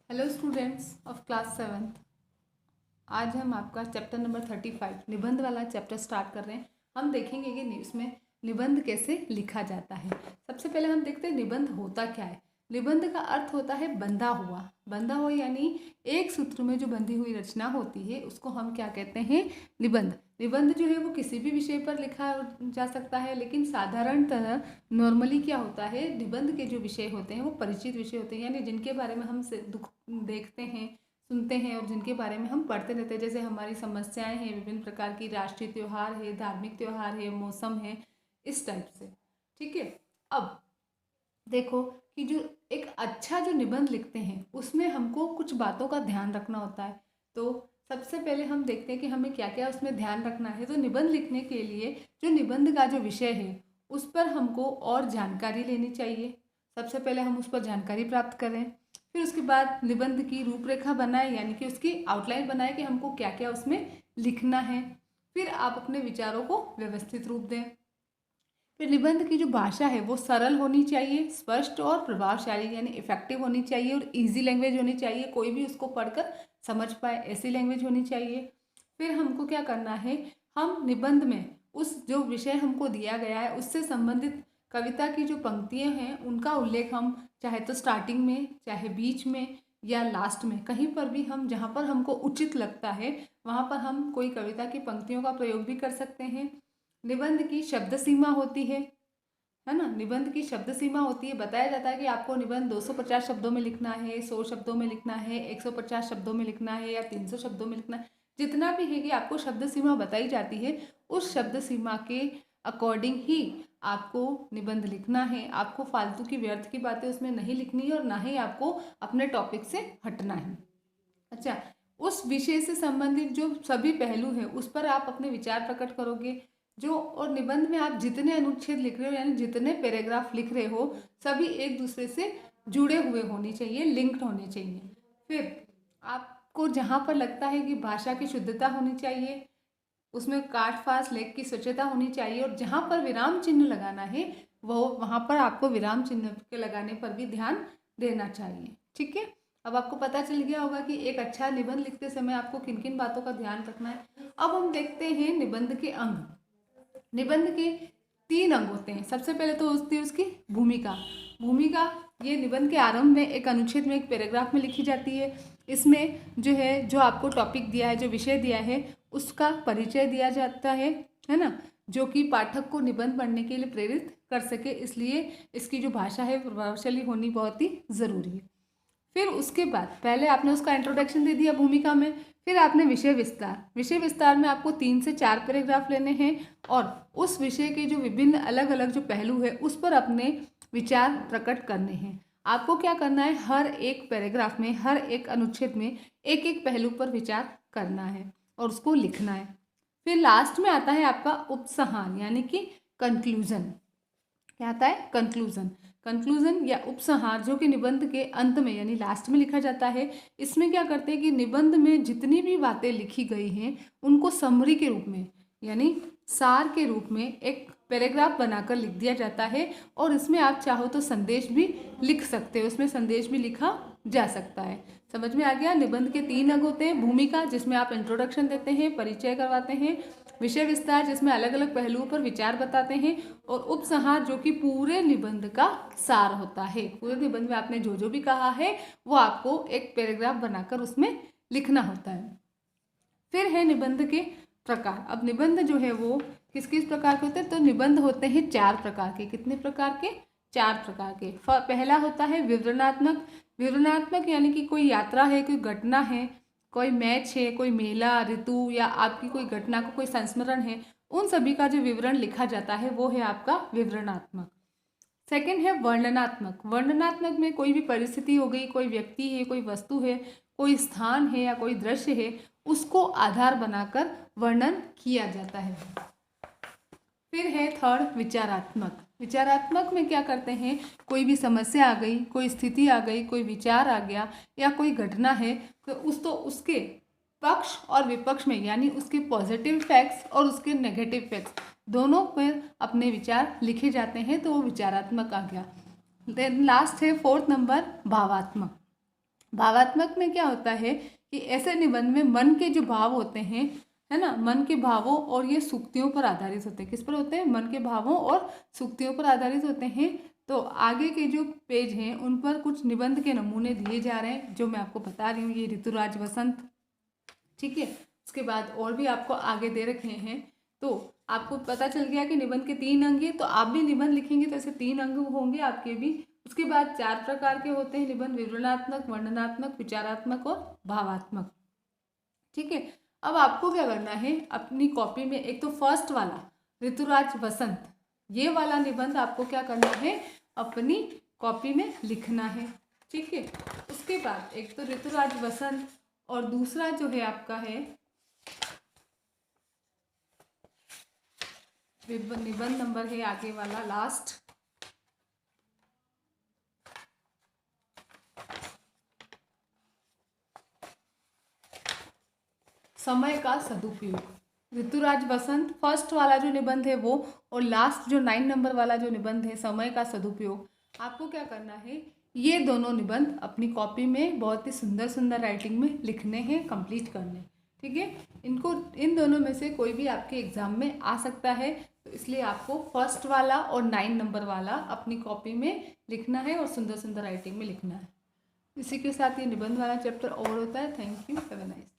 Hello students of class 7th। आज हम आपका चैप्टर नंबर 35 निबंध वाला चैप्टर स्टार्ट कर रहे हैं। हम देखेंगे कि इसमें निबंध कैसे लिखा जाता है। सबसे पहले हम देखते हैं निबंध होता क्या है। निबंध का अर्थ होता है बंधा हुआ। बंधा हुआ यानी एक सूत्र में जो बंधी हुई रचना होती है उसको हम क्या कहते हैं, निबंध। निबंध जो है वो किसी भी विषय पर लिखा जा सकता है, लेकिन साधारणतः नॉर्मली क्या होता है, निबंध के जो विषय होते हैं वो परिचित विषय होते हैं, यानी जिनके बारे में हम देखते हैं, सुनते हैं और जिनके बारे में हम पढ़ते रहते हैं। जैसे हमारी समस्याएं हैं, विभिन्न प्रकार की राष्ट्रीय त्यौहार है, धार्मिक त्यौहार है, मौसम है, इस टाइप से। ठीक है। अब देखो कि जो एक अच्छा जो निबंध लिखते हैं उसमें हमको कुछ बातों का ध्यान रखना होता है। तो सबसे पहले हम देखते हैं कि हमें क्या क्या उसमें ध्यान रखना है। तो निबंध लिखने के लिए जो निबंध का जो विषय है उस पर हमको और जानकारी लेनी चाहिए। सबसे पहले हम उस पर जानकारी प्राप्त करें, फिर उसके बाद निबंध की रूपरेखा बनाए, यानी कि उसकी आउटलाइन बनाए कि हमको क्या क्या उसमें लिखना है। फिर आप अपने विचारों को व्यवस्थित रूप दें। फिर निबंध की जो भाषा है वो सरल होनी चाहिए, स्पष्ट और प्रभावशाली यानी इफेक्टिव होनी चाहिए, और इजी लैंग्वेज होनी चाहिए, कोई भी उसको पढ़कर समझ पाए ऐसी लैंग्वेज होनी चाहिए। फिर हमको क्या करना है, हम निबंध में उस जो विषय हमको दिया गया है उससे संबंधित कविता की जो पंक्तियां हैं उनका उल्लेख हम चाहे तो स्टार्टिंग में, चाहे बीच में या लास्ट में, कहीं पर भी हम जहाँ पर हमको उचित लगता है वहाँ पर हम कोई कविता की पंक्तियों का प्रयोग भी कर सकते हैं। निबंध की शब्द सीमा होती है ना। निबंध की शब्द सीमा होती है। बताया जाता है कि आपको निबंध 250 शब्दों में लिखना है, 100 शब्दों में लिखना है, 150 शब्दों में लिखना है या 300 शब्दों में लिखना है। जितना भी है कि आपको शब्द सीमा बताई जाती है उस शब्द सीमा के अकॉर्डिंग ही आपको निबंध लिखना है। आपको फालतू की व्यर्थ की बातें उसमें नहीं लिखनी है और ना ही आपको अपने टॉपिक से हटना है। अच्छा, उस विषय से संबंधित जो सभी पहलू हैं उस पर आप अपने विचार प्रकट करोगे। जो और निबंध में आप जितने अनुच्छेद लिख रहे हो यानी जितने पैराग्राफ लिख रहे हो सभी एक दूसरे से जुड़े हुए होने चाहिए, लिंक्ड होने चाहिए। फिर आपको जहाँ पर लगता है कि भाषा की शुद्धता होनी चाहिए, उसमें काट फास लेख की स्वच्छता होनी चाहिए, और जहाँ पर विराम चिन्ह लगाना है वो वहाँ पर आपको विराम चिन्ह के लगाने पर भी ध्यान देना चाहिए। ठीक है। अब आपको पता चल गया होगा कि एक अच्छा निबंध लिखते समय आपको किन किन बातों का ध्यान रखना है। अब हम देखते हैं निबंध के अंग। निबंध के 3 अंग होते हैं। सबसे पहले तो होती है उसकी भूमिका। भूमिका ये निबंध के आरंभ में एक अनुच्छेद में, एक पैराग्राफ में लिखी जाती है। इसमें जो है, जो आपको टॉपिक दिया है, जो विषय दिया है उसका परिचय दिया जाता है ना, जो कि पाठक को निबंध पढ़ने के लिए प्रेरित कर सके, इसलिए इसकी जो भाषा है प्रभावशाली होनी बहुत ही ज़रूरी है। फिर उसके बाद पहले आपने उसका इंट्रोडक्शन दे दिया भूमिका में, फिर आपने विषय विस्तार। विषय विस्तार में आपको 3 से 4 पैराग्राफ लेने हैं और उस विषय के जो विभिन्न अलग अलग जो पहलू है उस पर अपने विचार प्रकट करने हैं। आपको क्या करना है, हर एक पैराग्राफ में, हर एक अनुच्छेद में एक एक पहलू पर विचार करना है और उसको लिखना है। फिर लास्ट में आता है आपका उपसंहार यानी कि कंक्लूजन। क्या आता है, कंक्लूजन। कंक्लूजन या उपसंहार जो कि निबंध के अंत में यानी लास्ट में लिखा जाता है। इसमें क्या करते हैं कि निबंध में जितनी भी बातें लिखी गई हैं उनको समरी के रूप में यानी सार के रूप में एक पैराग्राफ बनाकर लिख दिया जाता है, और इसमें आप चाहो तो संदेश भी लिख सकते हो, उसमें संदेश भी लिखा जा सकता है। समझ में आ गया। निबंध के 3 अंग होते हैं। भूमिका जिसमें आप इंट्रोडक्शन देते हैं, परिचय करवाते हैं। विषय विस्तार जिसमें अलग अलग पहलुओं पर विचार बताते हैं, और उपसंहार जो कि पूरे निबंध का सार होता है। पूरे निबंध में आपने जो जो भी कहा है वो आपको एक पैराग्राफ बनाकर उसमें लिखना होता है। फिर है निबंध के प्रकार। अब निबंध जो है वो किस किस प्रकार के होते हैं, तो निबंध होते हैं 4 प्रकार के। कितने प्रकार के, 4 प्रकार के। पहला होता है विवरणात्मक। विवरणात्मक यानी कि कोई यात्रा है, कोई घटना है, कोई मैच है, कोई मेला, ऋतु या आपकी कोई घटना को कोई संस्मरण है, उन सभी का जो विवरण लिखा जाता है वो है आपका विवरणात्मक। सेकंड है वर्णनात्मक। वर्णनात्मक में कोई भी परिस्थिति हो गई, कोई व्यक्ति है, कोई वस्तु है, कोई स्थान है या कोई दृश्य है, उसको आधार बनाकर वर्णन किया जाता है। फिर है थर्ड विचारात्मक। विचारात्मक में क्या करते हैं, कोई भी समस्या आ गई, कोई स्थिति आ गई, कोई विचार आ गया या कोई घटना है तो उसके पक्ष और विपक्ष में यानी उसके पॉजिटिव फैक्ट्स और उसके नेगेटिव फैक्ट्स दोनों पर अपने विचार लिखे जाते हैं, तो वो विचारात्मक आ गया। देन लास्ट है 4th नंबर भावात्मक। भावात्मक में क्या होता है कि ऐसे निबंध में मन के जो भाव होते हैं, है ना, मन के भावों और ये सूक्तियों पर आधारित होते हैं। किस पर होते हैं? मन के भावों और सूक्तियों पर आधारित होते हैं। तो आगे के जो पेज हैं उन पर कुछ निबंध के नमूने दिए जा रहे हैं जो मैं आपको बता रही हूँ। ये ऋतुराज वसंत, ठीक है। उसके बाद और भी आपको आगे दे रखे हैं। तो आपको पता चल गया कि निबंध के 3 अंग हैं, तो आप भी निबंध लिखेंगे तो ऐसे 3 अंग होंगे आपके भी। उसके बाद 4 प्रकार के होते हैं निबंध: विवरणात्मक, वर्णनात्मक, विचारात्मक और भावात्मक, ठीक है। अब आपको क्या करना है, अपनी कॉपी में एक तो फर्स्ट वाला ऋतुराज वसंत, ये वाला निबंध आपको क्या करना है, अपनी कॉपी में लिखना है, ठीक है। उसके बाद एक तो ऋतुराज वसंत और दूसरा जो है आपका है निबंध नंबर है आगे वाला लास्ट, समय का सदुपयोग। ऋतुराज वसंत फर्स्ट वाला जो निबंध है वो, और लास्ट जो 9 नंबर वाला जो निबंध है समय का सदुपयोग। आपको क्या करना है, ये दोनों निबंध अपनी कॉपी में बहुत ही सुंदर सुंदर राइटिंग में लिखने हैं, कंप्लीट करने, ठीक है। इनको, इन दोनों में से कोई भी आपके एग्जाम में आ सकता है, तो इसलिए आपको फर्स्ट वाला और 9 नंबर वाला अपनी कॉपी में लिखना है और सुंदर सुंदर राइटिंग में लिखना है। इसी के साथ ये निबंध वाला चैप्टर ओवर होता है। Thank you, have a nice.